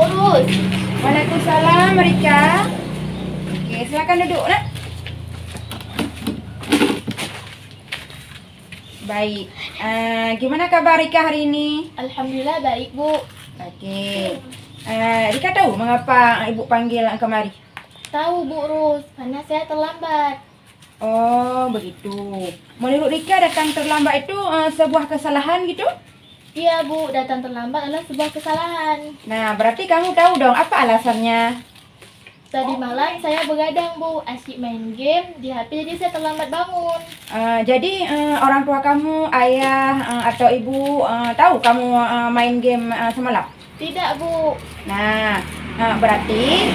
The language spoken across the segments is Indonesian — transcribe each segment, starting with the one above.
Bu Rus. Waalaikumsalam, Rika. Oke, silakan duduk, nak. Baik. Gimana kabar Rika hari ini? Alhamdulillah baik, Bu. Oke. Rika tahu mengapa ibu panggil kemari? Tahu Bu Rus, karena saya terlambat. Oh, begitu. Menurut Rika datang terlambat itu sebuah kesalahan gitu? Iya Bu, datang terlambat adalah sebuah kesalahan. Nah, berarti kamu tahu dong apa alasannya? Tadi malam saya begadang Bu, asyik main game di HP, jadi saya terlambat bangun. Jadi orang tua kamu, ayah atau ibu tahu kamu main game semalam? Tidak Bu. Nah, berarti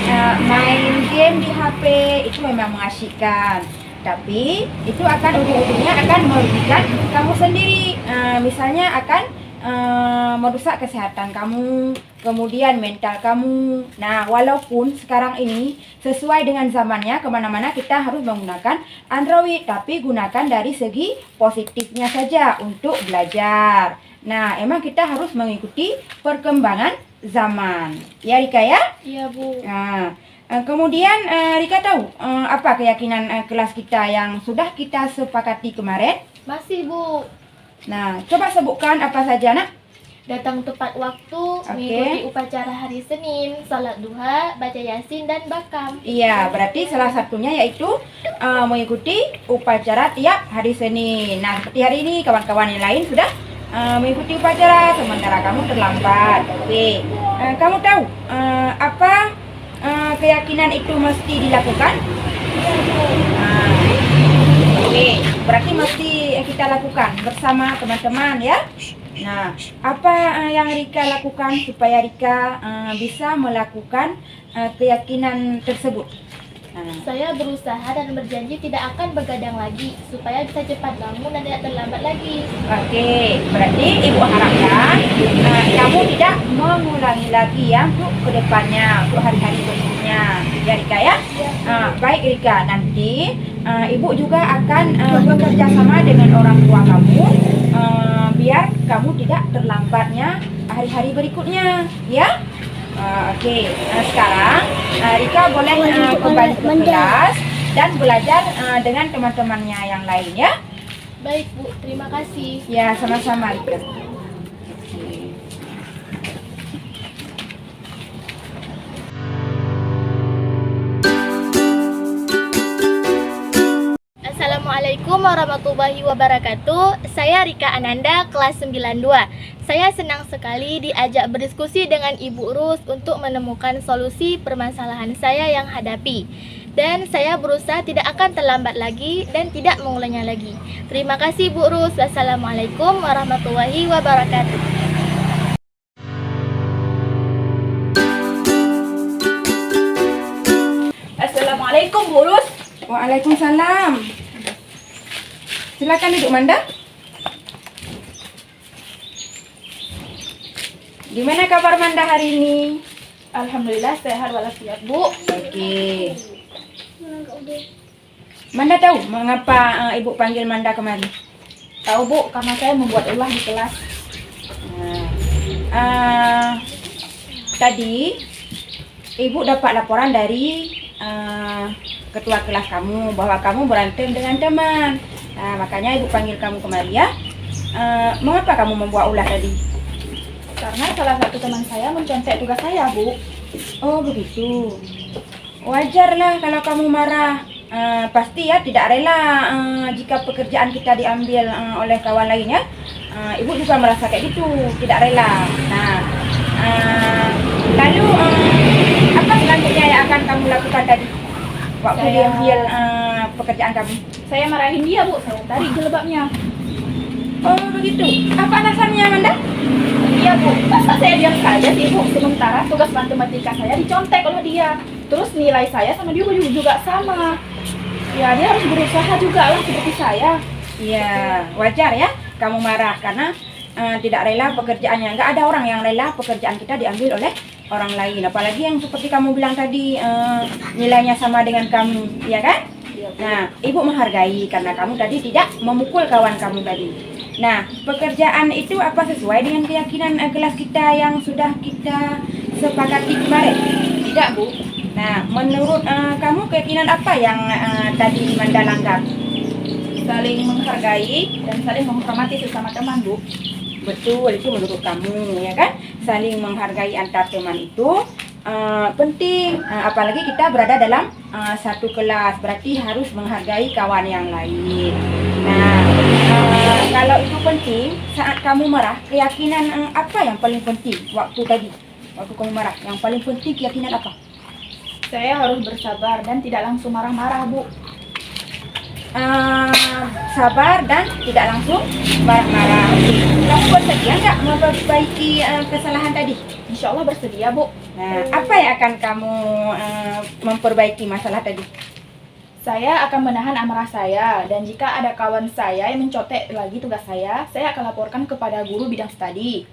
main game di HP itu memang mengasyikkan. Tapi itu akan ujung-ujungnya akan merugikan kamu sendiri. Misalnya akan merusak kesehatan kamu, kemudian mental kamu. Nah, walaupun sekarang ini sesuai dengan zamannya, kemana-mana kita harus menggunakan Android, tapi gunakan dari segi positifnya saja untuk belajar. Nah, emang kita harus mengikuti perkembangan zaman. Ya, Rika ya? Iya Bu. Nah, kemudian Rika tahu apa keyakinan kelas kita yang sudah kita sepakati kemarin? Masih Bu. Nah, coba sebutkan apa saja, nak? Datang tepat waktu, mengikuti upacara hari Senin, salat duha, baca yasin dan bakam. Iya, berarti salah satunya yaitu mengikuti upacara tiap hari Senin. Nah, seperti hari ini kawan-kawan yang lain sudah mengikuti upacara sementara kamu terlambat. Oke. Kamu tahu apa keyakinan itu mesti dilakukan? Oke, berarti mesti kita lakukan bersama teman-teman ya. Nah, apa yang Rika lakukan supaya Rika bisa melakukan keyakinan tersebut? Saya berusaha dan berjanji tidak akan begadang lagi supaya bisa cepat bangun dan tidak terlambat lagi. Oke, berarti ibu harapkan kamu tidak mengulangi lagi ya untuk kedepannya, untuk hari-hari berikutnya. Ya Rika ya? Baik Rika, nanti ibu juga akan bekerja sama dengan orang tua kamu biar kamu tidak terlambatnya hari-hari berikutnya, ya? Oke, sekarang Rika boleh kembali ke kelas dan belajar dengan teman-temannya yang lain ya. Baik Bu, terima kasih. Ya, sama-sama Rika. Assalamualaikum warahmatullahi wabarakatuh. Saya Rika Ananda, kelas 92. Saya senang sekali diajak berdiskusi dengan Ibu Rus untuk menemukan solusi permasalahan saya yang hadapi. Dan saya berusaha tidak akan terlambat lagi dan tidak mengulangnya lagi. Terima kasih Bu Rus. Wassalamualaikum warahmatullahi wabarakatuh. Assalamualaikum Bu Rus. Waalaikumsalam. Silakan duduk Manda. Gimana kabar Manda hari ini? Alhamdulillah sehat walafiat Bu. Oke. Manda tahu mengapa ibu panggil Manda kemari? Tahu Bu, karena saya membuat ulah di kelas. Tadi ibu dapat laporan dari ketua kelas kamu bahwa kamu berantem dengan teman. Nah, makanya ibu panggil kamu kemari ya. Mengapa kamu membuat ulah tadi? Karena salah satu teman saya mencontek tugas saya Bu. Oh begitu. Wajarlah kalau kamu marah. Pasti ya tidak rela jika pekerjaan kita diambil oleh kawan lainnya. Ibu juga merasa kayak gitu, tidak rela. Nah, lalu apa selanjutnya yang akan kamu lakukan tadi waktu diambil pekerjaan kamu? Saya marahin dia Bu, saya tarik jilbabnya. Oh begitu. Apa alasannya Manda? Iya Bu, masa saya diam saja sih Bu, sementara tugas matematika saya dicontek oleh dia. Terus nilai saya sama dia juga sama. Ya dia harus berusaha juga lah seperti saya. Iya, wajar ya kamu marah karena tidak rela pekerjaannya. Nggak ada orang yang rela pekerjaan kita diambil oleh orang lain. Apalagi yang seperti kamu bilang tadi nilainya sama dengan kamu, ya kan? Nah, ibu menghargai karena kamu tadi tidak memukul kawan kamu tadi. Nah, pekerjaan itu apa sesuai dengan keyakinan kelas kita yang sudah kita sepakati kemarin? Tidak, Bu. Nah, menurut kamu keyakinan apa yang tadi Manda langgar? Saling menghargai dan saling menghormati sesama teman, Bu. Betul, itu menurut kamu, ya kan? Saling menghargai antar teman itu penting, apalagi kita berada dalam satu kelas, berarti harus menghargai kawan yang lain. Nah, kalau itu penting, saat kamu marah, keyakinan apa yang paling penting waktu tadi? Waktu kamu marah, yang paling penting keyakinan apa? Saya harus bersabar dan tidak langsung marah-marah, Bu. Sabar dan tidak langsung marah-marah. Kamu bersedia nggak memperbaiki kesalahan tadi? Insya Allah bersedia, Bu. Nah, apa yang akan kamu memperbaiki masalah tadi? Saya akan menahan amarah saya, dan jika ada kawan saya yang mencontek lagi tugas saya akan laporkan kepada guru bidang studi.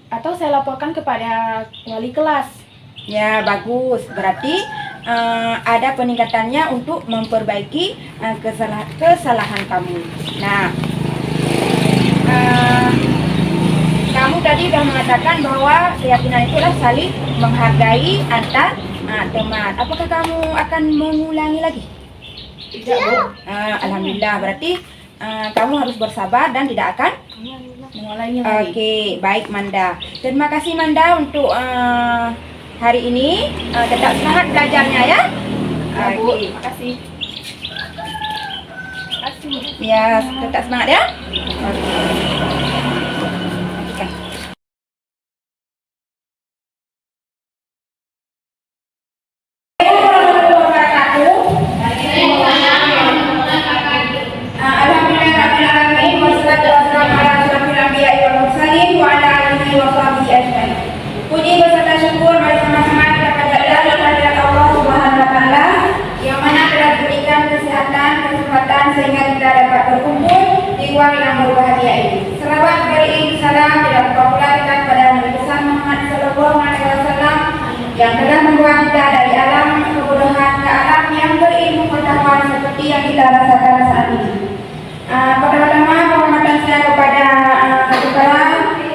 Atau saya laporkan kepada wali kelas. Ya, bagus. Berarti ada peningkatannya untuk memperbaiki kesalahan kamu. Nah, kamu tadi sudah mengatakan bahwa keyakinan itulah saling menghargai antar teman. Apakah kamu akan mengulangi lagi? Tidak, Bu. Alhamdulillah, berarti kamu harus bersabar dan tidak akan Mengulangi lagi. Oke, baik Manda. Terima kasih Manda untuk hari ini. Tetap semangat belajarnya ya. Ya, Bu. Oke. Terima kasih. Terima kasih. Ya, tetap semangat ya. Oke. Puji beserta syukur bersama-sama kita panjatkan kehadirat Allah Subhanahu wa taala yang mana telah berikan kesehatan, kesempatan sehingga kita dapat berkumpul di ruang yang berbahagia ini. Selawat beriring salam tidak lupa pula kita kepada Nabi besar Muhammad sallallahu alaihi wasallam yang telah membawa kita dari alam kebodohan ke alam yang berilmu pengetahuan seperti yang kita rasakan saat ini. Pertama-tama penghormatan saya kepada kepala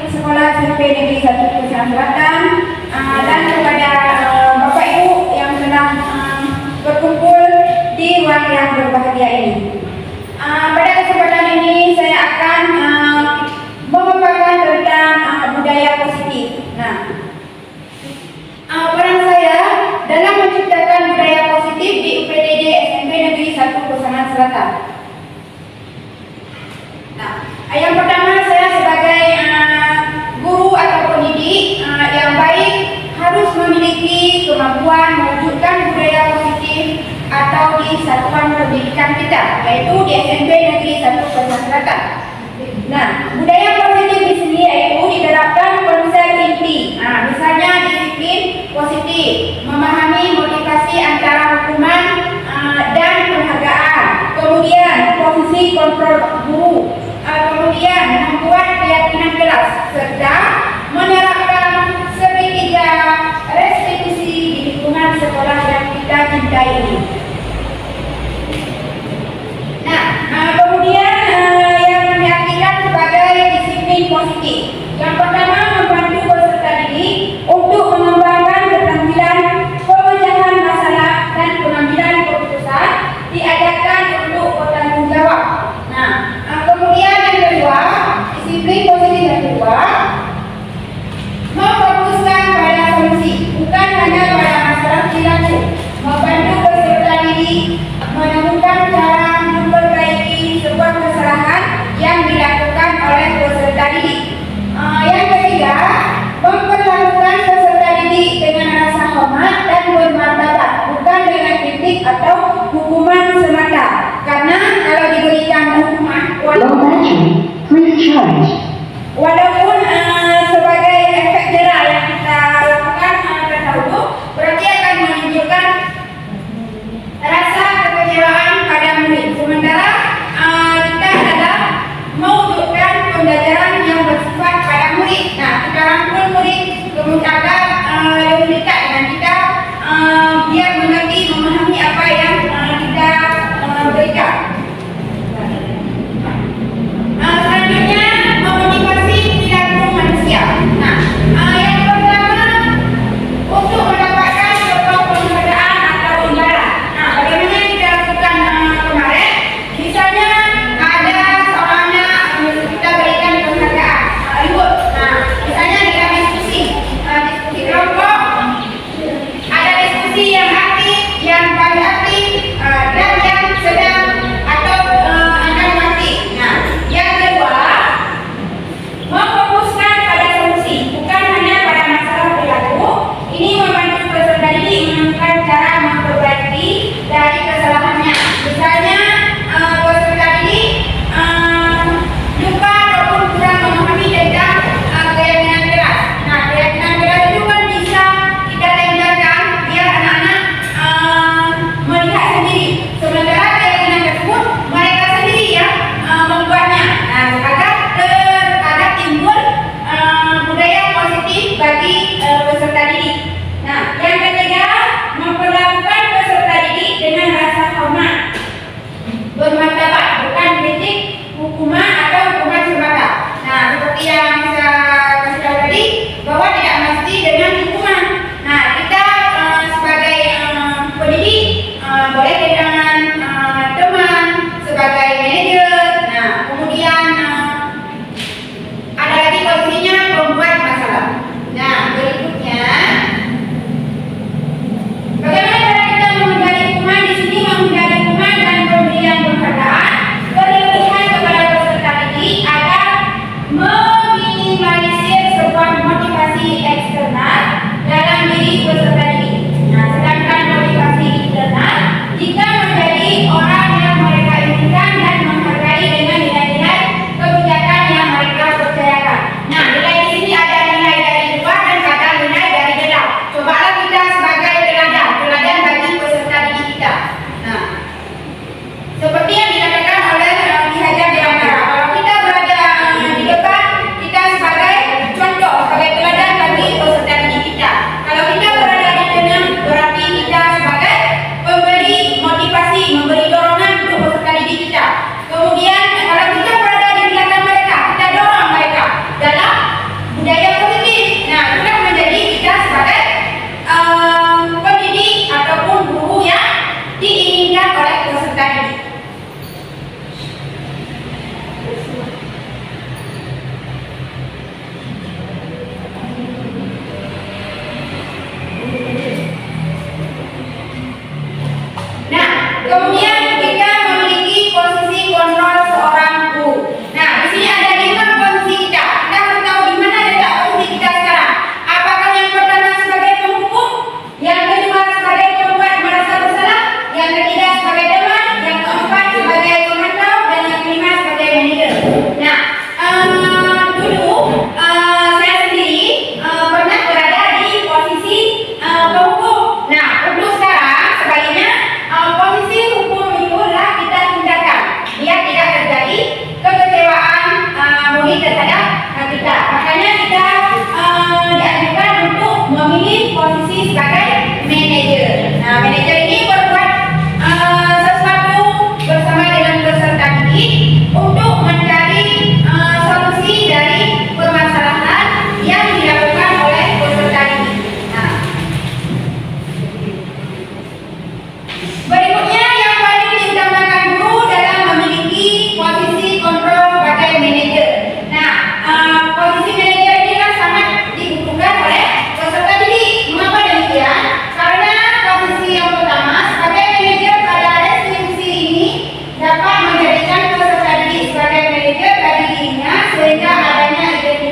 sekolah SMP Negeri 1 Kusian Selatan dan kepada Bapak Ibu yang sedang berkumpul di ruang yang berbahagia ini. Pada kesempatan ini saya akan memaparkan tentang budaya positif. Nah, peran saya dalam menciptakan budaya positif di UPTJ SMP Negeri 1 Kusian Selatan. Nah, yang pertama saya sebagai guru atau pendidik yang baik harus memiliki kemampuan mewujudkan budaya positif atau di satuan pendidikan kita, yaitu di SMP Negeri 1 Kusian Selatan. Nah, budaya positif di sini yaitu diterapkan konsep inti. Misalnya disiplin positif, memahami motivasi antara hukuman dan penghargaan. Kemudian posisi kontrol guru. Kemudian membuat keyakinan kelas serta menerapkan segitiga restitusi di lingkungan sekolah yang kita cintai ini. Nah, kemudian yang diartikan sebagai disiplin positif. Yang pertama, membantu peserta didik untuk mengembangkan keterampilan pemecahan masalah dan pengambilan keputusan, diajarkan untuk bertanggung jawab. Nah, kemudian yang kedua, disiplin positif yang kedua, memfokuskan pada solusi, bukan hanya pada masalah perilaku, membantu peserta didik menemukan cara memperbaiki sebuah kesalahan yang dilakukan oleh peserta didik. Yang ketiga, memperlakukan peserta didik dengan rasa hormat dan bermartabat, bukan dengan kritik atau hukuman semata. Karena kalau diberikan hukuman, walaupun sebagai efek jerah yang kita lakukan terdahulu, berarti akan menimbulkan rasa kekecewaan pada murid. Sementara kita adalah mewujudkan pembelajaran yang bersifat pada murid. Nah, kita rangkul murid kemudian lebih dekat dengan kita, biar mengerti, memahami apa yang kita berikan. Selanjutnya, memotivasi perilaku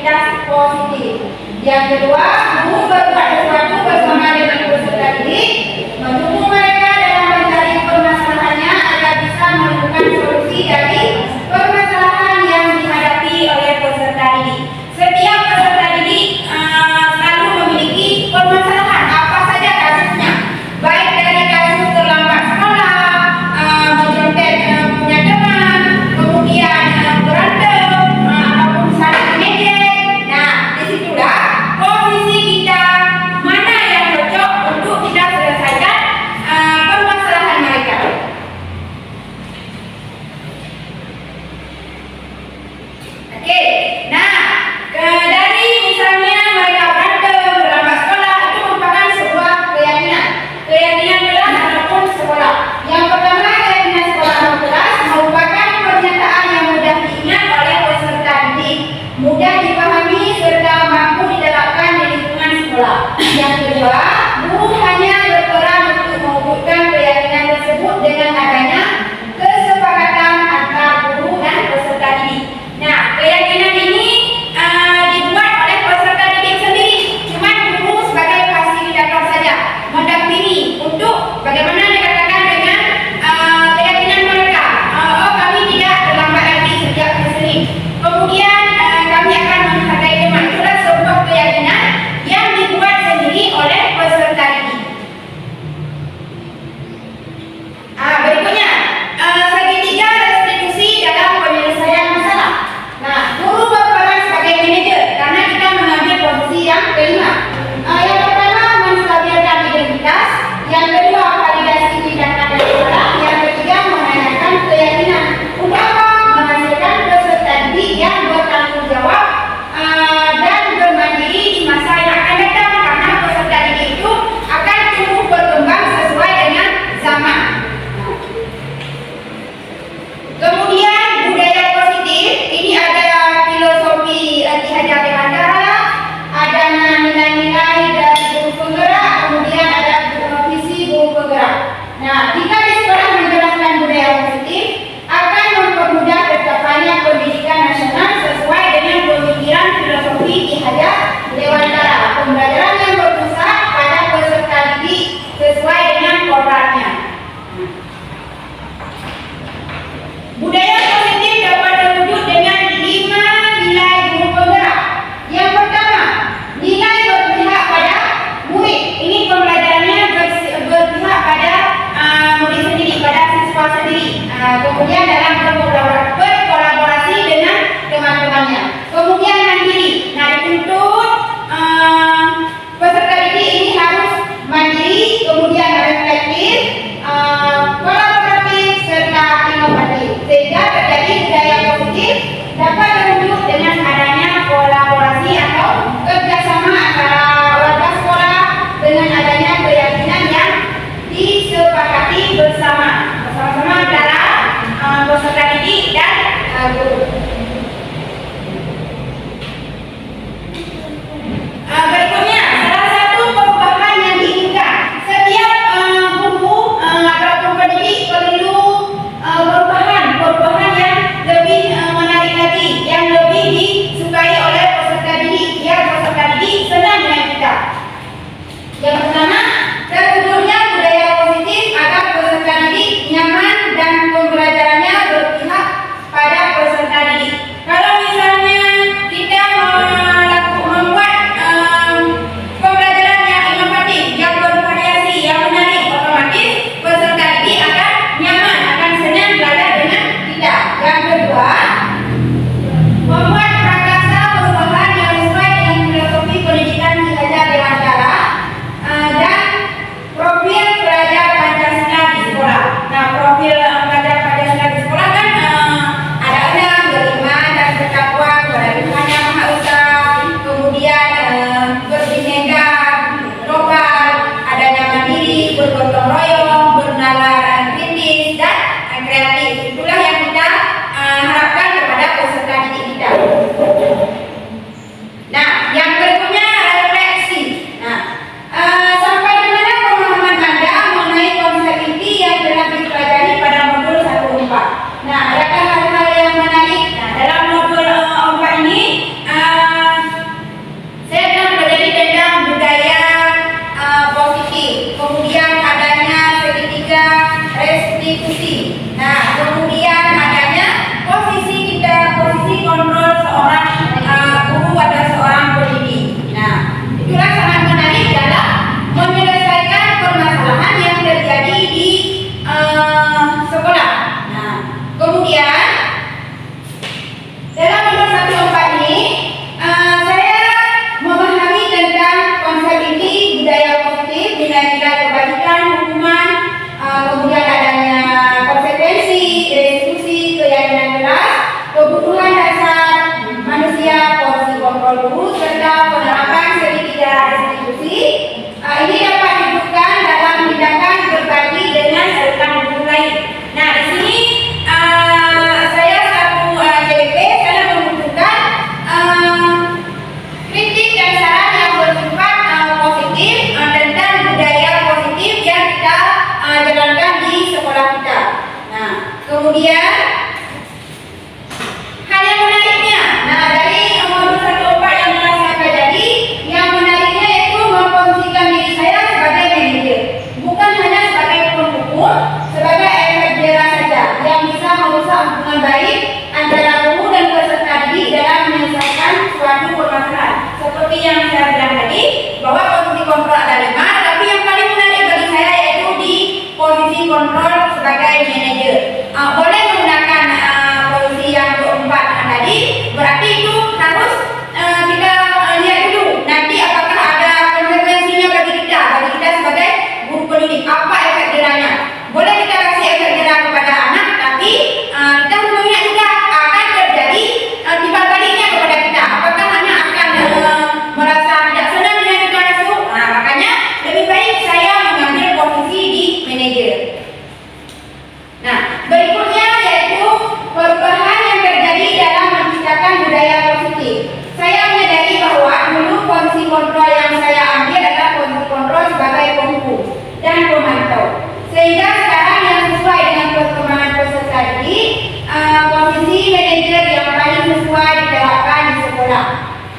aktivitas positif. Yang kedua, guru berbuat sesuatu bersama dengan peserta didik, mendukung mereka dalam mencari permasalahannya agar bisa menemukan solusi dari permasalahan yang dihadapi oleh peserta didik. Setiap peserta didik selalu memiliki permasalahan apa saja kasusnya, baik dari kasus terlambat sekolah, mencontek punya teman, kemudian berantem, ataupun saling ngejek. Nah, disitulah posisi kita mana yang cocok untuk kita selesaikan permasalahan mereka.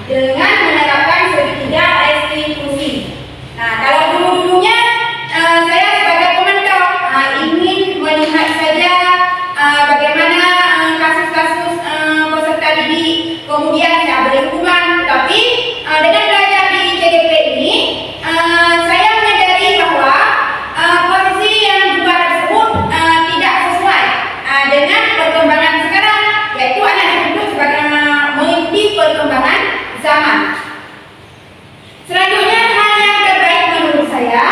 dengan menerapkan segitiga restitusi. Nah, kalau dulu-dulunya saya sebagai komentar ingin melihat saja bagaimana kasus-kasus peserta didik kemudian tidak berhukuman, tapi dengan belajar di CGP ini saya menyadari bahwa posisi yang dua tersebut tidak sesuai dengan perkembangan sekarang, yaitu anak dituntut sebagai mengikuti perkembangan zaman. Selanjutnya, hal yang terbaik menurut saya,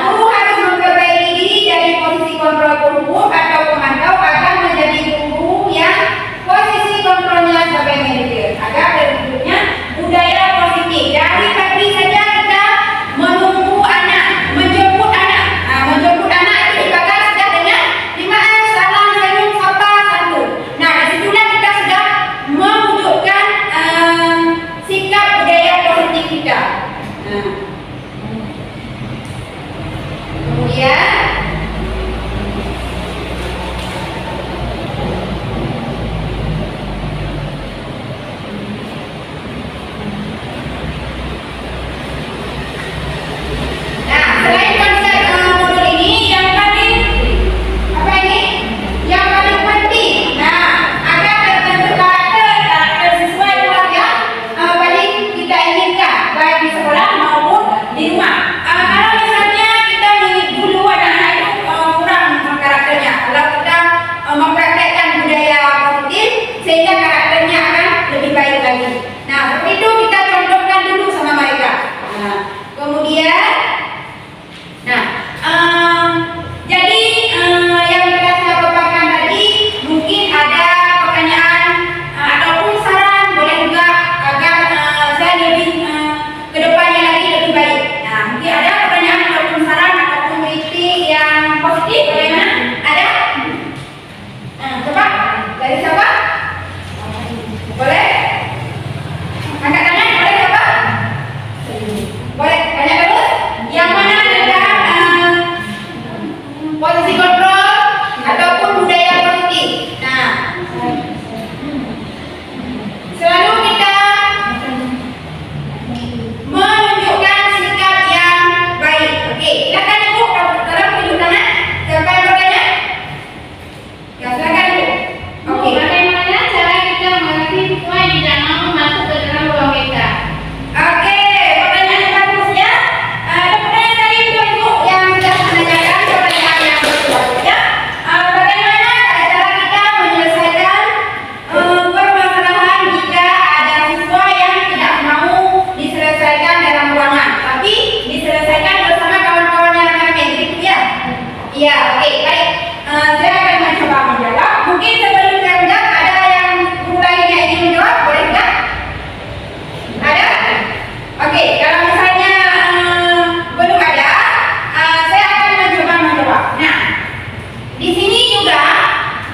guru harus memperbaiki diri dari posisi kontrol hukum atau pemantau agar menjadi guru yang posisi kontrolnya sebagai manajer, agar terwujudnya budaya positif. Dari pagi saja kita menunggu anak, menjemput anak. Menjemput anak itu dibakar sudah dengan 5S, salam, senyum, sapa, santun. Nah, disitulah kita sudah mewujudkan sikap budaya positif kita. Kemudian selain konsep modul ini, yang paling apa ini? Yang paling penting, agar terbentuk karakter sesuai dengan yang paling kita inginkan, baik di sekolah maupun di rumah. Kalau misalnya kita ingin dulu anak-anak itu kurang karakternya, kalau kita mempraktekkan budaya positif sehingga karakternya akan lebih baik lagi. Nah, seperti itu kita contohkan dulu sama mereka. Kemudian jadi yang kita sudah paparkan tadi, mungkin ada pertanyaan ataupun saran, boleh juga agar saya lebih ke depannya lagi lebih baik. Nah, mungkin ada pertanyaan ataupun saran ataupun kritik yang positif, bagaimana? Ada? Coba dari siapa? Boleh? Angkat tangan, boleh coba? Boleh, tanya terus. Yang mana tentang posisi kontrol ataupun budaya positif. Nah, selalu kita menunjukkan sikap yang baik. Oke, silakan Ibu, tolong tunjuk tangan. Siapa yang bertanya? Ya, silakan Ibu. Oke. Bagaimana cara kita mengerti siswa yang tidak mau masuk ke dalam ruang BK? Oke, pertanyaan yang bagus ya. Ada pertanyaan dari Ibu yang sudah menanyakan pertanyaan yang bagus ya. Bagaimana cara kita menyelesaikan permasalahan jika ada siswa yang tidak mau diselesaikan dalam ruangan, tapi diselesaikan bersama kawan-kawannya rekan-rekan gitu ya? Iya, oke, baik. Saya akan mencoba menjawab. Mungkin sebelum saya menjawab, ada yang guru lainnya ingin menjawab, boleh nggak? Ada? Oke, kalau misalnya belum ada, saya akan mencoba menjawab. Nah, di sini juga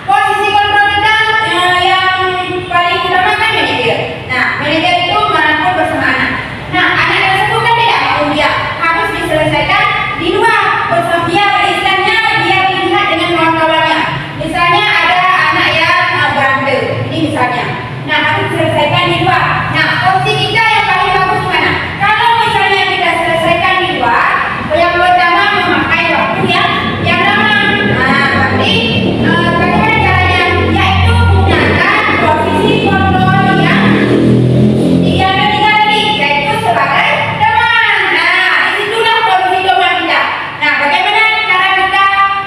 posisi kontrol kita yang paling utama kan manajer. Nah, manajer itu merangkul bersama anak. Nah, anak tersebut kan tidak mau, dia harus diselesaikan di luar bersama dia, istilahnya dia melihat dengan kawan-kawannya. Misalnya ada anak yang bandel, ini misalnya. Nah, harus diselesaikan di luar. Nah, posisi kita yang paling bagus mana? Kalau misalnya kita selesaikan di luar, yang pertama memakai waktu yang lama. Nah, berarti bagaimana caranya? Yaitu menggunakan posisi kontrol yang tiga tadi, yaitu sebagai teman. Nah, disitulah posisi teman kita. Nah, bagaimana cara kita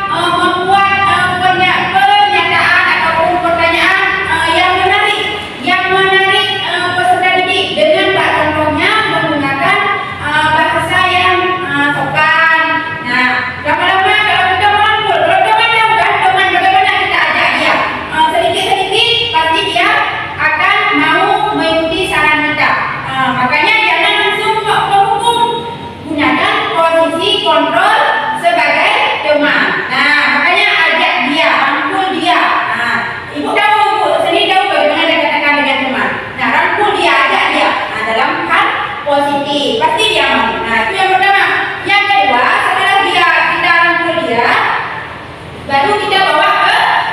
membuat pernyataan ataupun pertanyaan yang menarik peserta didik dengan contohnya menggunakan bahasa yang sopan. Nah, lama-lama kalau kita merangkul, kalau teman tahu kan teman bagaimana kita ajak dia, sedikit-sedikit pasti dia akan mau mengikuti saran kita. Makanya jangan langsung menghukum, gunakan posisi kontrol sebagai teman. Nah, makanya ajak dia, rangkul dia. Nah, Ibu tahu, Ibu sendiri tahu bagaimana dia katakan dengan teman. Nah, rangkul dia, ajak dia. Nah, dalam hal positif, pasti dia mau. Nah, itu yang pertama. Yang kedua, setelah kita rangkul dia, baru kita bawa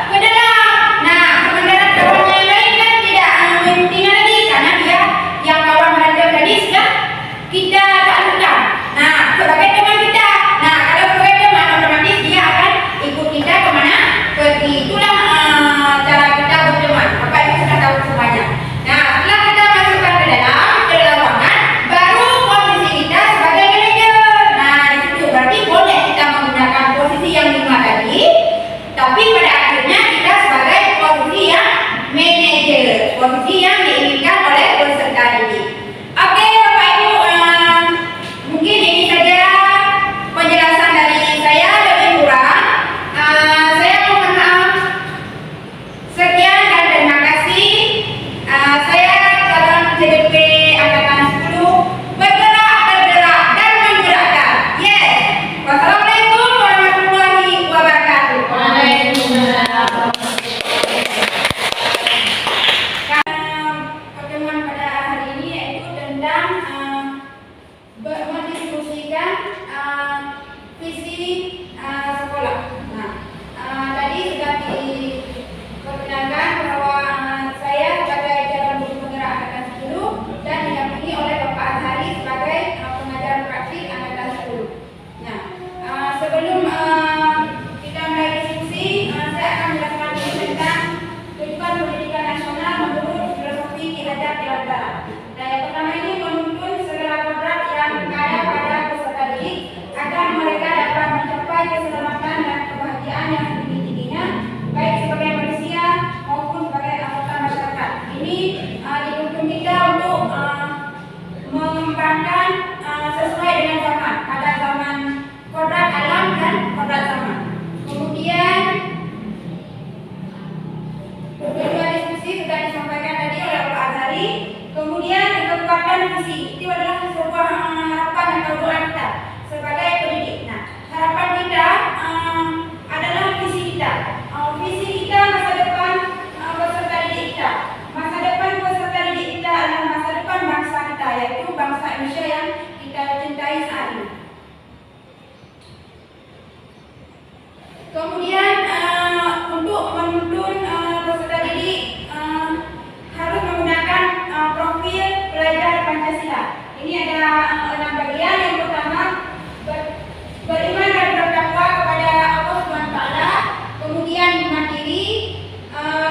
ke dalam. Nah, sementara kawannya yang lain kan tidak mengikutinya lagi, karena dia yang Nah, yang pertama ini menuntun segala kodrat yang ada pada peserta didik agar mereka dapat mencapai keselamatan dan kebahagiaan yang setinggi-tingginya, baik sebagai manusia maupun sebagai anggota masyarakat. Ini dituntun kita untuk mengembangkan sesuai dengan zaman. Ada zaman kodrat alam dan kodrat zaman. Kemudian tujuan diskusi sudah disampaikan tadi oleh Pak Azhari. Kemudian kekuatan visi itu adalah sebuah harapan atau doa kita sebagai pendidik. Nah, harapan kita adalah visi kita. Visi kita masa depan peserta didik kita. Masa depan peserta didik kita adalah masa depan bangsa kita, yaitu bangsa Indonesia yang kita cintai saat ini. Kemudian untuk menuntun peserta didik harus menggunakan profil pelajar Pancasila. Ini ada 6 bagian. Yang pertama, beriman dan bertakwa kepada Allah SWT, kemudian mandiri,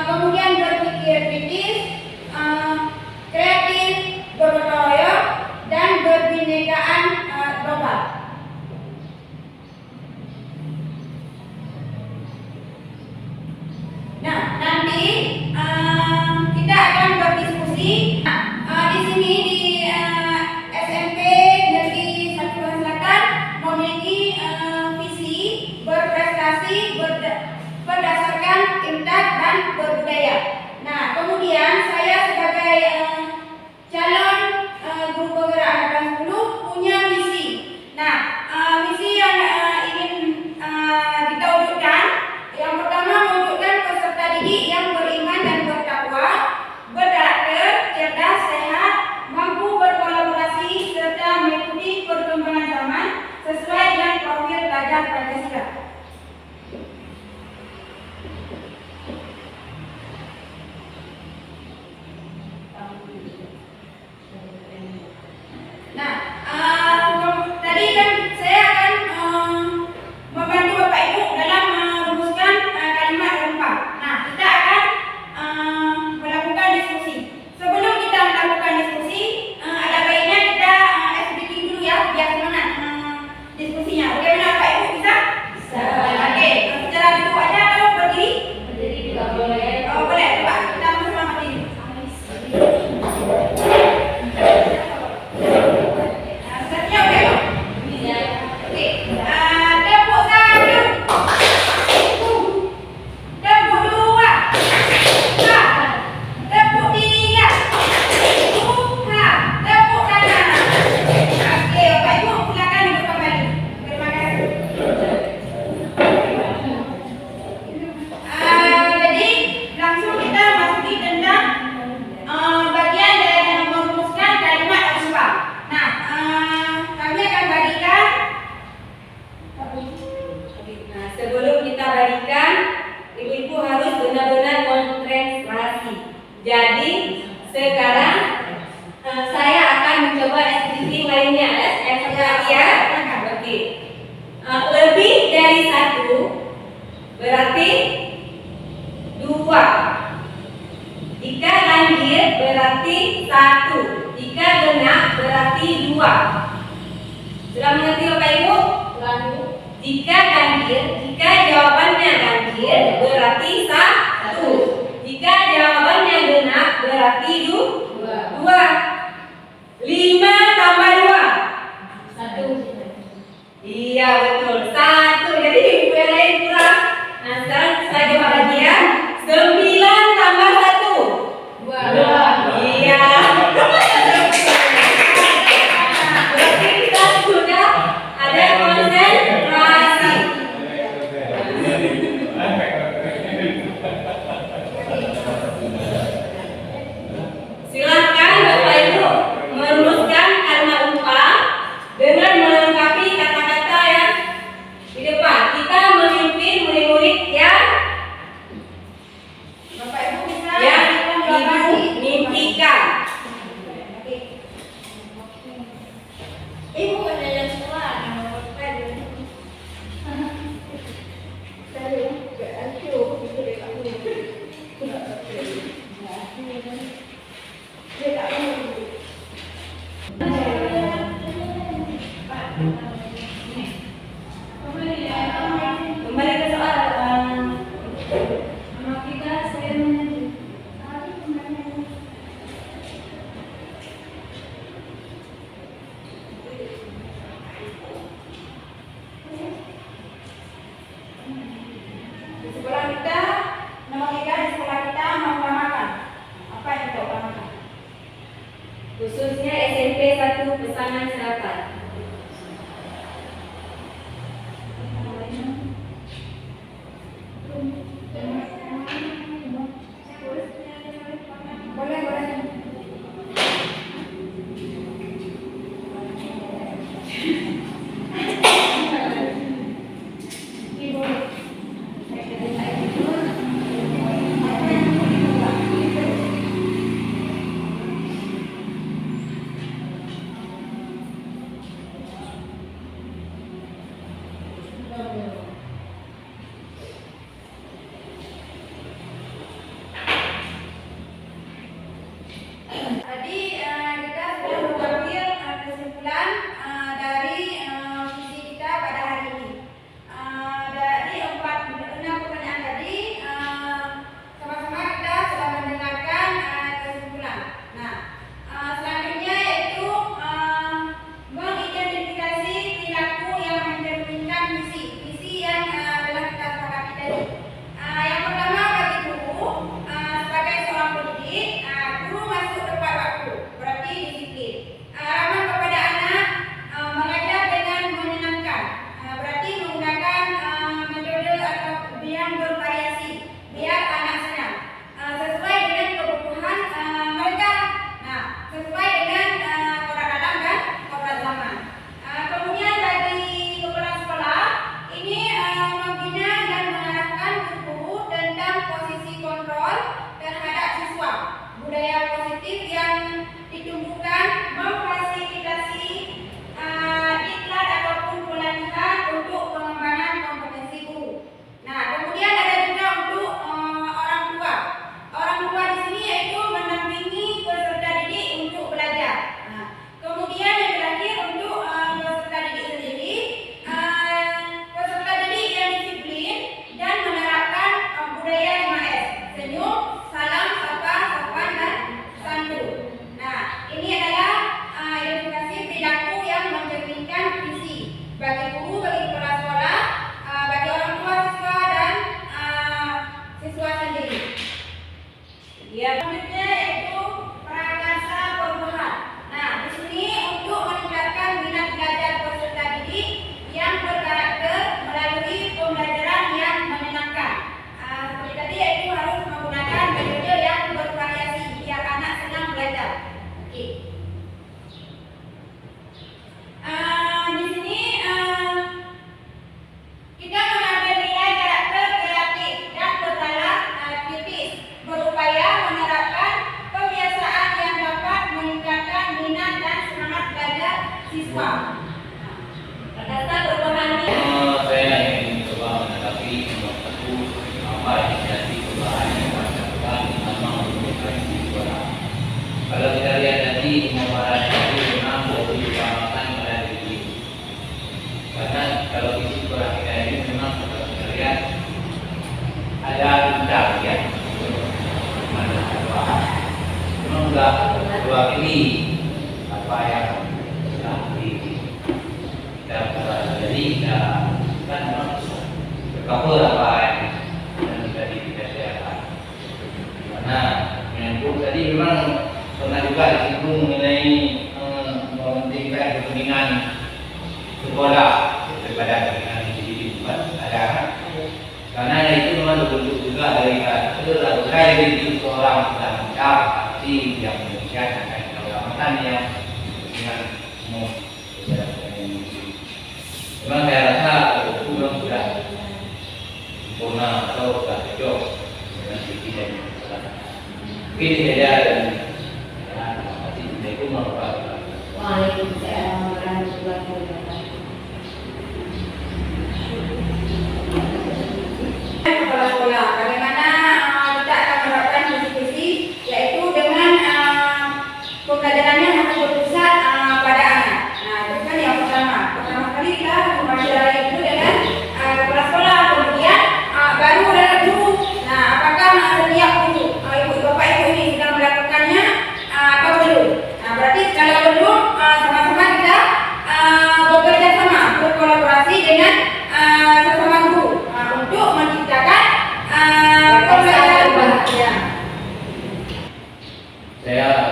kemudian berpikir kritis, kreatif, bergotong royong, dan berbinekaan global. Nah, nanti kita akan berdiskusi. Di sini di SMP Negeri 1 Selatan memiliki visi berprestasi berdasarkan intak dan berbudaya. Nah, kemudian saya sebagai calon guru penggerak angkatan 10 punya misi. Nah, misi yang ingin kita wujudkan, yang pertama mewujudkan peserta didik yang beriman dan bertakwa, berkarakter, cerdas, sehat, mampu berkolaborasi serta mengikuti perkembangan zaman sesuai dengan profil pelajar Pancasila. Nah, tadi kan saya akan membantu Bapak Ibu dalam merumuskan kalimat lengkap. Nah, kita akan melakukan diskusi. Sebelum kita melakukan diskusi, ada baiknya kita speaking dulu ya, biar semangat diskusinya. Bagaimana Bapak Ibu, bisa? Bisa. Oke, secara duduk aja atau berdiri? Berdiri juga boleh. Oh, boleh. Coba kita bersama berdiri. Jadi sekarang saya akan mencoba SPT lainnya. Ya. Oke. Lebih dari 1 berarti 2. Jika ganjil berarti 1. Jika genap berarti 2. Sudah mengerti Bapak Ibu? Jika ganjil, jika jawabannya ganjil berarti 1. Jika jawabannya genap berarti 2. 5 tambah 2 1. Iya betul, 1. Jadi ibu yang lain kurang. Nah sekarang saya coba lagi ya. 9 tambah 1 2. Iya. Berarti kita sudah ada konsentrasi. Silakan Bapak Ibu khususnya SMP 1 Pesanan Selatan. Boleh, boleh. Tadi kita sudah mengambil kesimpulan dari visi kita pada hari ini. Dari 6 pertanyaan tadi, sama-sama kita sudah mendengarkan kesimpulan. Nah, selanjutnya yaitu mengidentifikasi perilaku yang mencerminkan visi yang telah kita sepakati tadi. Yang pertama bagi guru, sebagai seorang pendidik, guru masuk tepat waktu, berarti disiplin. Ramah kepada anak, mengajar dengan menyenangkan, berarti menggunakan metode atau yang bervariasi, biar anak senang, sesuai dengan kebutuhan mereka. Nah, sesuai dengan korak alam dan korak zaman. Kemudian bagi kepala sekolah, ini membina dan mengarahkan guru tentang posisi kontrol terhadap siswa, budaya positif yang ditumbuhkan, memfasilitasi iklan ataupun pelatihan untuk pengembangan kompetensi guru. Nah, kemudian ada juga untuk orang tua. Orang tua di sini yaitu mendampingi peserta didik untuk belajar. Nah, kemudian yang terakhir untuk peserta didik sendiri, peserta didik yang disiplin dan menerapkan budaya 5S, senyum, salam, sapa, sopan, dan santun. Nah, ini adalah identifikasi perilaku yang mencerminkan visi bagi guru, bagi kepala sekolah, bagi orang tua siswa dan siswa sendiri. Selanjutnya yaitu prakasa perubahan. Nah, di sini untuk meningkatkan minat belajar peserta didik yang berkarakter melalui pembelajaran yang menyenangkan. Seperti tadi yaitu harus menggunakan metode yang bervariasi biar anak senang belajar. Oke. Di sini kita mengambil nilai karakter kreatif dan bernalar kritis, berupaya menerapkan kebiasaan yang dapat meningkatkan minat dan semangat belajar siswa. Prakasa perubahan Saya ingin mencoba menanggapi nomor 1 apa inisiasi perubahan yang dilakukan memang untuk sekolah. Kalau kita lihat tadi pemaparan itu memang lebih diutamakan pada diri. Karena kalau isi sekolah kita ini memang kalau kita lihat ada undang ya, mana perubahan. Memang sudah mewakili apa yang sudah kita jadi kita kan memang bercover apa yang tadi kita share. Karena menyambung tadi memang pernah juga disinggung mengenai mementingkan kepentingan sekolah daripada kepentingan individu, bukan ada. Karena itu memang berbentuk juga dari karakter atau dari diri seorang penanggung jawab aksi yang demikian akan keutamaan yang dengan umum. Memang saya rasa itu memang sudah sempurna atau sudah cocok dengan visi dan mungkin saja dan Assalamualaikum warahmatullahi wabarakatuh. Waalaikumsalam warahmatullahi wabarakatuh. Kepala sekolah, bagaimana kita akan menerapkan visi-visi, yaitu dengan pembelajarannya harus berpusat pada anak. Nah, itu kan yang pertama. Pertama kali kita mempercayai itu dengan kepala sekolah, kemudian baru adalah guru. Nah, apakah setiap guru, ibu bapak ibu ini sedang melakukannya atau belum? Nah, berarti kalau belum, sama-sama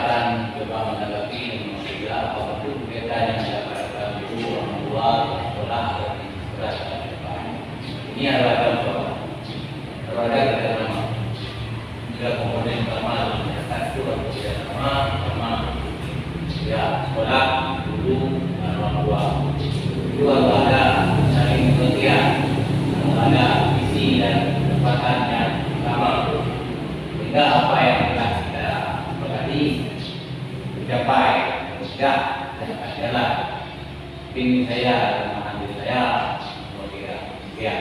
akan coba menanggapi nomor 3 apapun kegiatan yang didapatkan ibu orang tua sekolah atau di sekolah dan depan. Ini adalah contoh. Kalau ada kita nama tiga komponen pertama yang satu atau tidak nama ya sekolah, guru, dan orang tua. Itu ada saling pengertian, ada visi dan kesempatan yang sama. Sehingga apa yang telah kita sepakati dicapai, tidak adalah ingin saya, teman diri saya, semoga ya.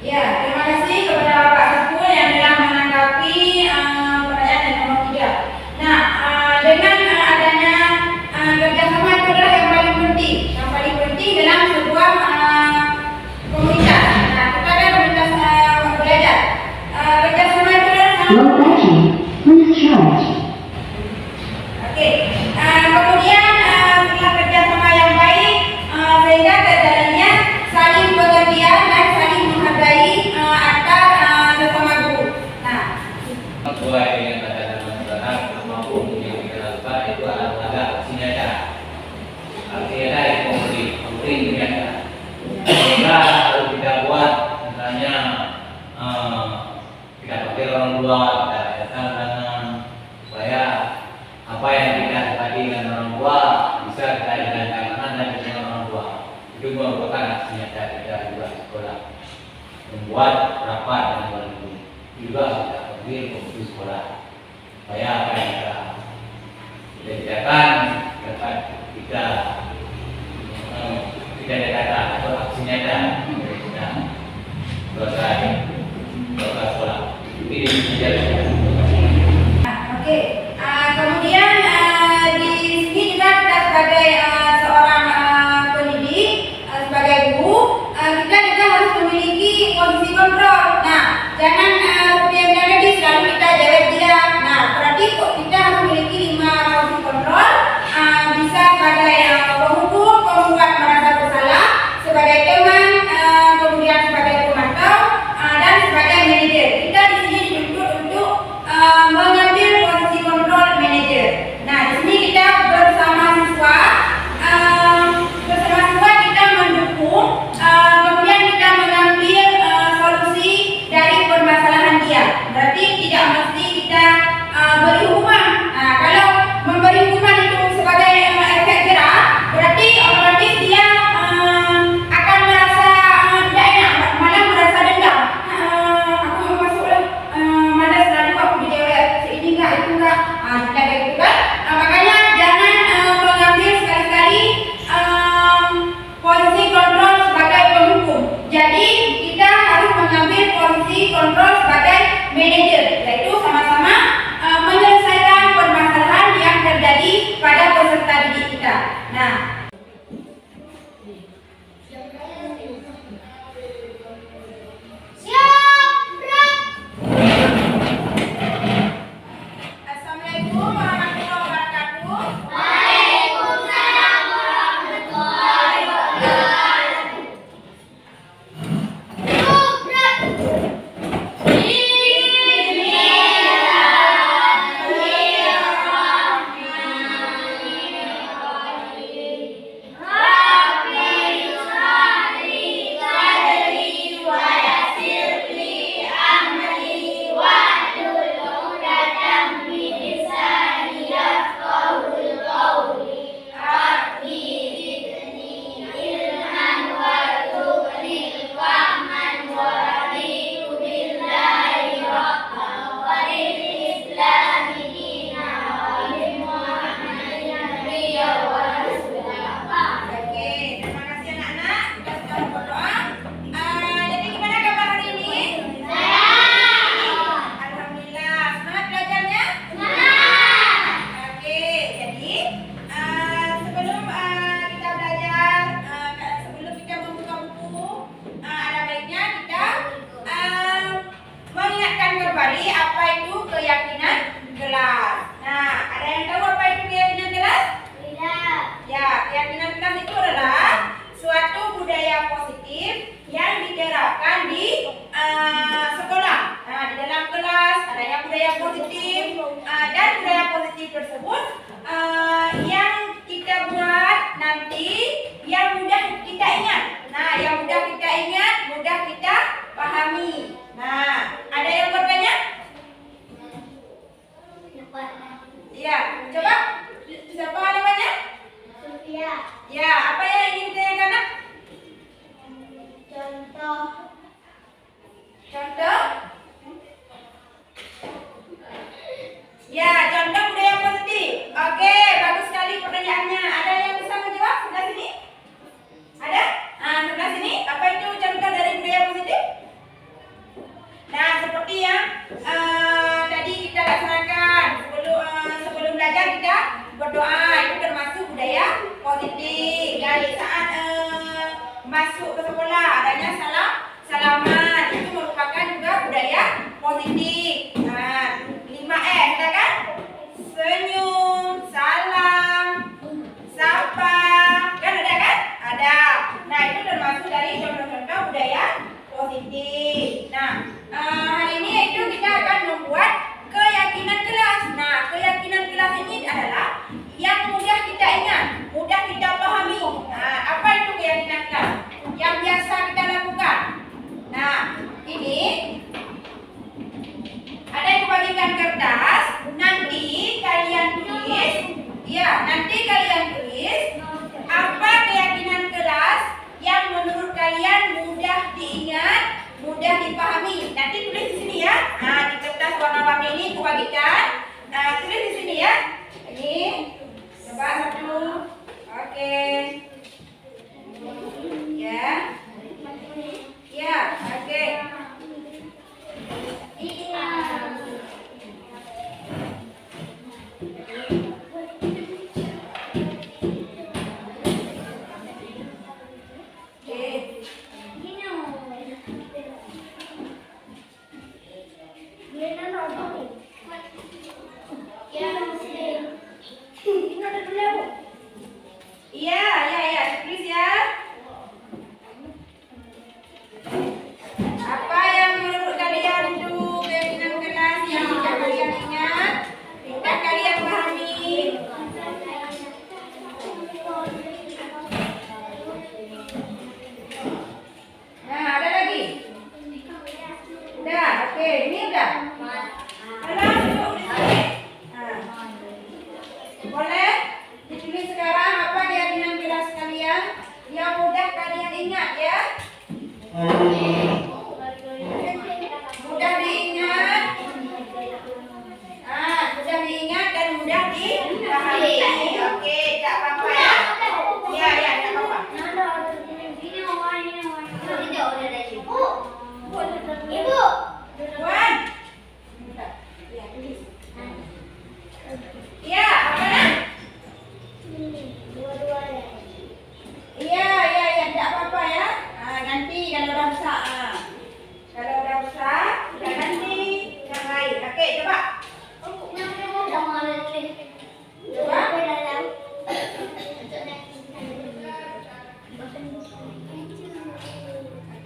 Ya, terima kasih kepada Pak Saiful yang telah menanggapi pertanyaan yang nomor 3. Nah, dengan adanya kerjasama itu adalah yang paling penting. Yang paling penting dalam sebuah komunitas. Nah, kita ada komunitas belajar. Kerjasama itu adalah Low battery. Please charge. Oke. Kemudian setelah kerjasama yang baik, sehingga terjalannya saling pengertian dan saling menghargai antar sesama guru. Nah, Sesuai dengan kata-kata masyarakat maupun yang kita lakukan itu adalah aksi nyata. Aksi nyata yang konkret nyata. Sehingga harus kita buat misalnya kita pakai orang tua, kita datang dengan supaya apa yang kita tadi dengan orang tua bisa kita jalankan dan dengan orang tua. Itu merupakan aksi nyata kita juga di sekolah. Membuat rapat dengan orang tua juga kita panggil komisi sekolah supaya apa yang kita kerjakan dapat kita tidak ada kata atau aksi nyata dari kita selesai sekolah ini menjadi oke. Kemudian di sini juga kita sebagai seorang pendidik, sebagai guru, kita juga harus memiliki posisi kontrol. Nah, jangan seperti yang bilang tadi selalu kita jawab dia. Nah, berarti kita harus memiliki 5 posisi kontrol. Bisa sebagai penghukum, pembuat merasa bersalah, sebagai teman, kemudian sebagai pemantau, dan sebagai manajer. Kita di sini dituntut untuk Boleh ditulis sekarang apa keyakinan kelas kalian yang mudah kalian ingat ya. Mudah diingat. Mudah diingat dan mudah dipahami. Oke, tidak apa-apa ya. Ya, tidak apa-apa. Ibu. Wan. Iya, apa nak? Iya, tidak apa-apa ya. Ganti kalau udah besar. Kalau udah besar, kita ganti yang lain. Oke, coba.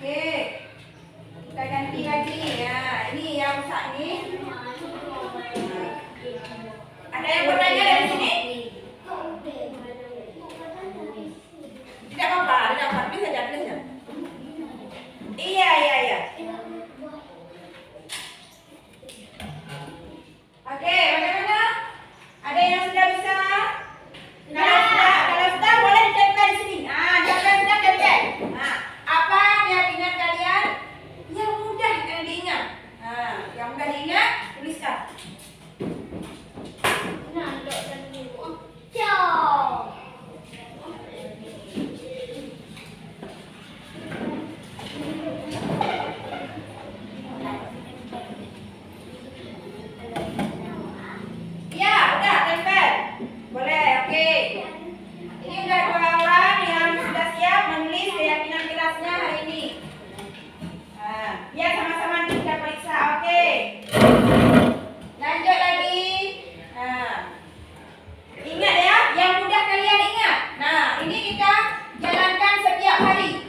Oke, kita ganti lagi ya. Ini yang besar nih. Ada yang bertanya dari sini? Tidak apa-apa, tidak apa-apa. Please saja, please saja. Iya. Oke, bagaimana? Ada yang sudah bisa? Kalau sudah boleh ditempel di sini. Tempel. Apa keyakinan kalian yang mudah diingat? Yang mudah diingat, tuliskan. Ya, udah tempel. Boleh, oke. Ini udah 2 orang yang sudah siap menulis keyakinan kelasnya hari ini. Biar sama-sama kita periksa, oke. Lanjut lagi. Ingat ya, yang mudah kalian ingat. Nah, ini kita jalankan setiap hari.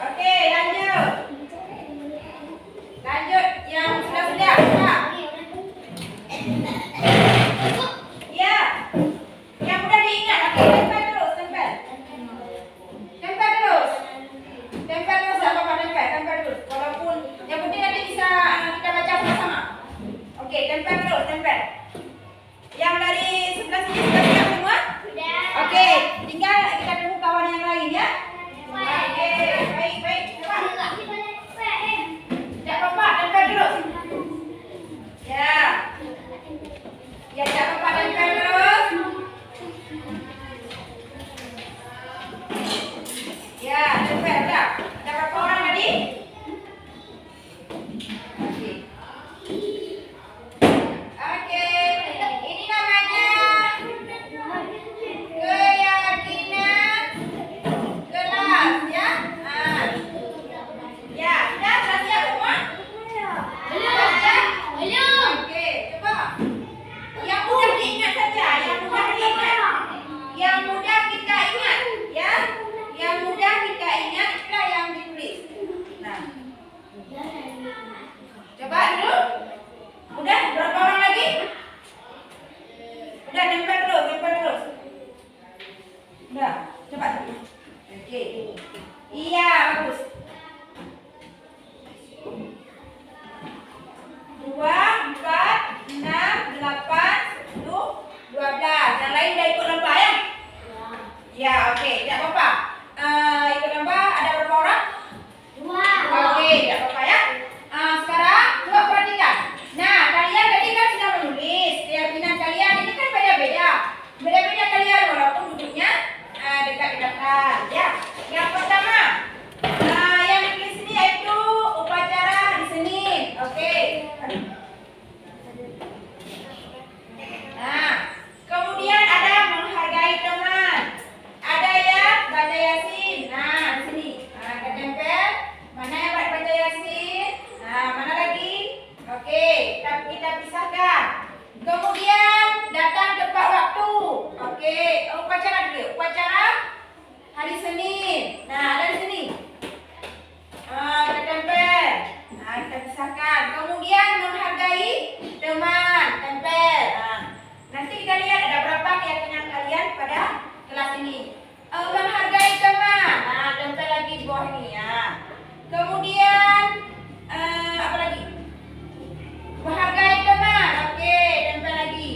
Oke, lanjut. Lanjut yang sudah. Ya, yang mudah diingat. Oke, tempel terus. Tempel terus. Gak apa-apa, tempel terus. Walaupun yang penting nanti bisa kita baca sama-sama. Oke, tempel terus. Yang dari sebelah sini sudah siap semua? Oke, tinggal kita tunggu kawan yang lain ya. Oke, baik. Coba. Tidak apa-apa, tempel terus. Ya, tidak apa-apa, tempel terus. Ya, tempel, udah. Ada berapa orang tadi? Oke, ini namanya keyakinan kelas ya. Ya, sudah siap semua? Belum. Oke, coba. Yang mudah diingat saja, Yang mudah kita ingat, ya. Yang mudah kita ingat itulah yang ditulis. Nah, coba dulu. Udah berapa orang lagi? Udah tempel terus. Udah, coba. Oke. Iya, bagus. 2, 4, 6, 8, 10, 12. Yang lain udah ikut lomba ya? Ya, oke, tidak apa-apa. Ikut lomba ada berapa orang? 2. Oke, tidak apa-apa ya. Sekarang coba perhatikan. Nah, kalian tadi kan sudah menulis keyakinan kalian. Ini kan beda-beda kalian walaupun duduknya dekat-dekatan ya. Yang pertama, yang ditulis ini yaitu upacara di Senin. Oke. Nah, kemudian ada menghargai teman. Ada yang baca Yasin. Nah, di sini. Kita tempel. Mana yang baca Yasin? Nah, mana lagi? Oke, kita pisahkan. Kemudian datang tepat waktu. Oke, upacara dulu. Upacara hari Senin. Nah, ada di sini. Kita tempel. Nah, kita pisahkan. Kemudian menghargai teman. Tempel. Nah, nanti kita lihat ada berapa keyakinan kalian pada kelas ini. Menghargai teman. Nah, tempel lagi di bawah ini ya. Kemudian apa lagi? Menghargai teman. Oke, tempel lagi.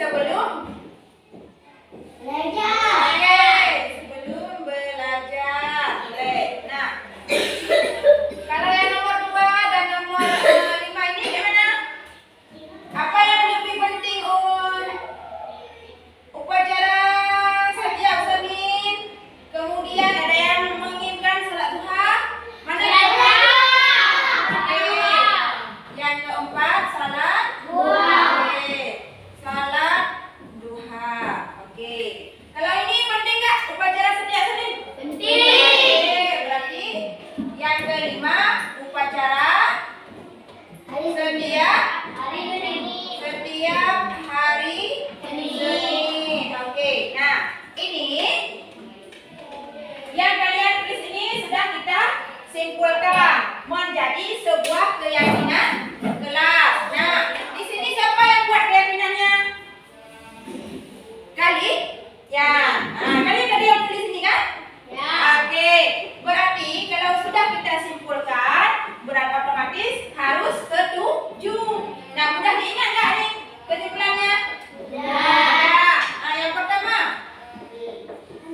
sebelum Belajar. Oke, sebelum belajar. Boleh. Nah, kalau yang nomor 2 dan nomor 5 ini gimana? Apa yang lebih penting, upacara setiap Senin, kemudian ada yang menginginkan salat duha. Mana yang Oke. Yang keempat salat duha. Oke. Salat duha. Oke. Kalau ini penting nggak upacara setiap Senin? Penting. Oke, berarti yang kelima upacara setiap hari Senin. Oke. Nah, ini yang kalian tulis ini sudah kita simpulkan menjadi sebuah keyakinan kelas. Nah, di sini siapa yang buat keyakinannya? Kalian. Nah, kalian tadi yang tulis ini kan? Ya. Oke. Berarti kalau sudah kita simpulkan, berarti otomatis harus setuju. Nah, mudah diingat nggak nih kesimpulannya? Ya. Nah, yang pertama.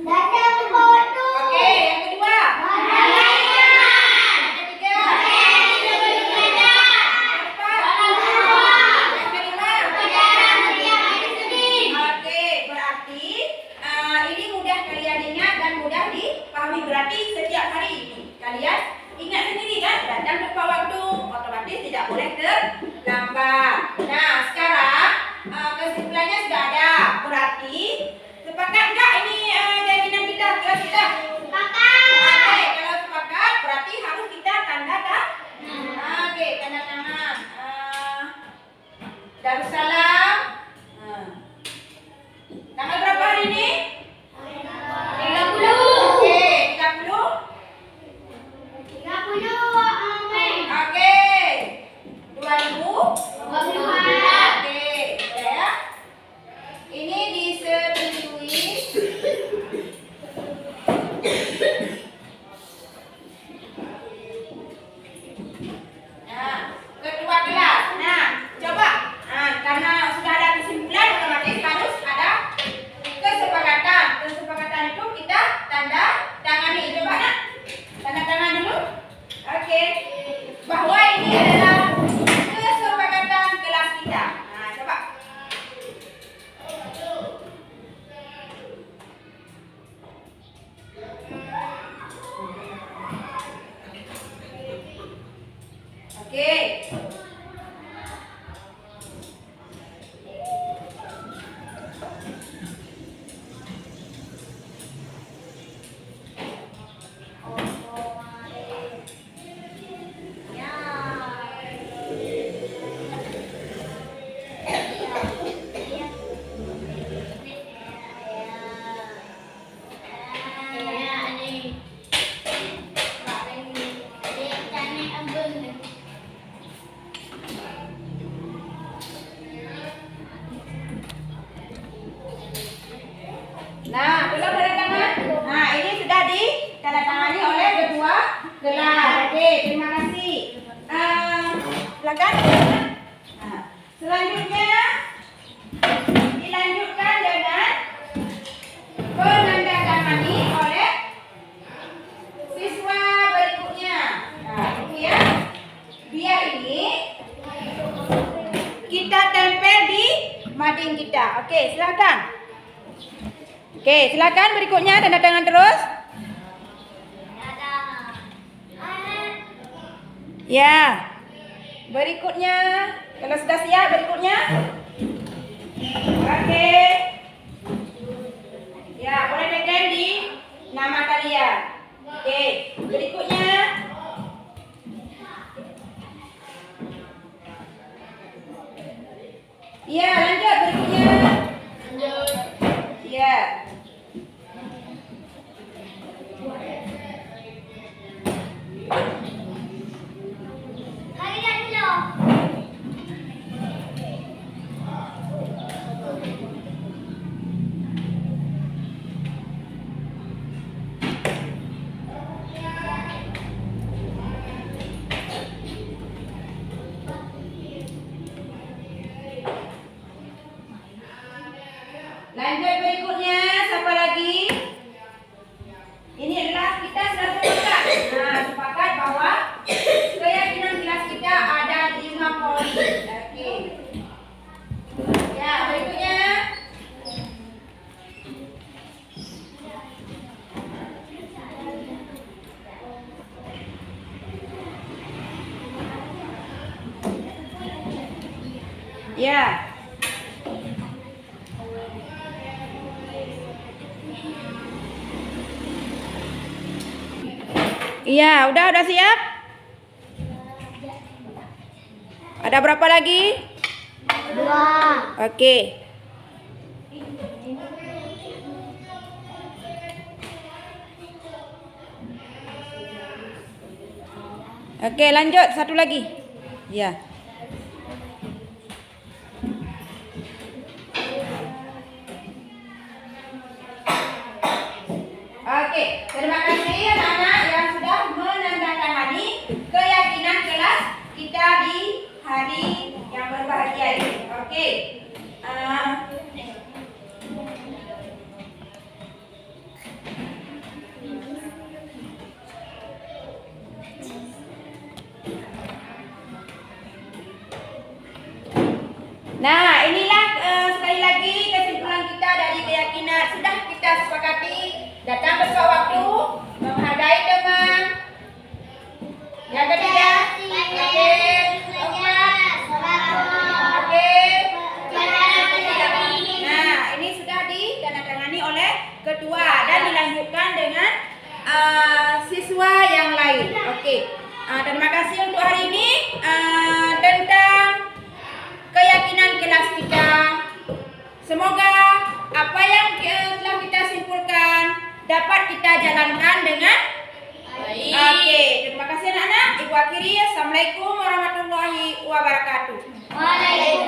Dada ke bawah tu. Oke, yang kedua. Yang ketiga. Yang keempat. Yang kelima. Oke, berarti ini mudah kalian ingat dan mudah dipahami. Berarti setiap hari ini kalian ingat sendiri kan? Datang tepat waktu, otomatis tidak boleh terlambat. Nah, sekarang kesimpulannya sudah ada. Berarti sepakat nggak ini keyakinan kita, kelas kita? Oke, kalau sepakat berarti harus kita tanda tangan. Oke, tanda tangan. Darussalam. Tanggal berapa hari ini? 30. Oke, 30. Oke. 2000. Oke, ya. Ini disetujui. Nah, ketua kelas. Nah, coba. Nah, karena sudah ada kesimpulan, otomatis harus ada kesepakatan. Kesepakatan itu kita tanda tangani. Coba nak, tanda tangan dulu. Oke. Bahwa ini adalah kesepakatan kelas kita. Nah, coba. Oke. Nah, belum tanda tangan. Nah, ini sudah ditandatangani oleh ketua kelas. Oke, terima kasih. Silakan. Nah, selanjutnya dilanjutkan dengan penandatangani oleh siswa berikutnya. Nah, itu ya. Biar ini kita tempel di mading kita. Oke, silakan. Oke, silakan berikutnya tanda tangan terus. Ya. Berikutnya, kalau sudah siap berikutnya. Oke. Ya, boleh tekan di nama kalian. Oke, berikutnya. Ya, lanjut berikutnya. Ya. Lanjut berikutnya, siapa lagi? Ini adalah kita sudah sepakat. Nah, sepakat bahwa keyakinan kelas kita ada 5 poin. Oke. Ya, berikutnya. Ya. Iya, udah siap? Ada berapa lagi? 2. Oke. Oke, lanjut satu lagi. Ya. Oke, terima kasih anak-anak yang sudah menandatangani keyakinan kelas kita di hari yang berbahagia ini. Oke. Nah, inilah sekali lagi kesimpulan kita dari keyakinan. Sudah kita sepakati datang tepat waktu, menghargai teman. Yang ketiga, oke, oke. Nah, ini sudah ditandatangani oleh ketua dan dilanjutkan dengan siswa yang lain. Oke. Terima kasih untuk hari ini tentang keyakinan kelas kita. Semoga apa yang telah kita simpulkan dapat kita jalankan dengan baik. Oke, terima kasih anak-anak. Ibu akhiri, assalamualaikum warahmatullahi wabarakatuh. Waalaikumsalam.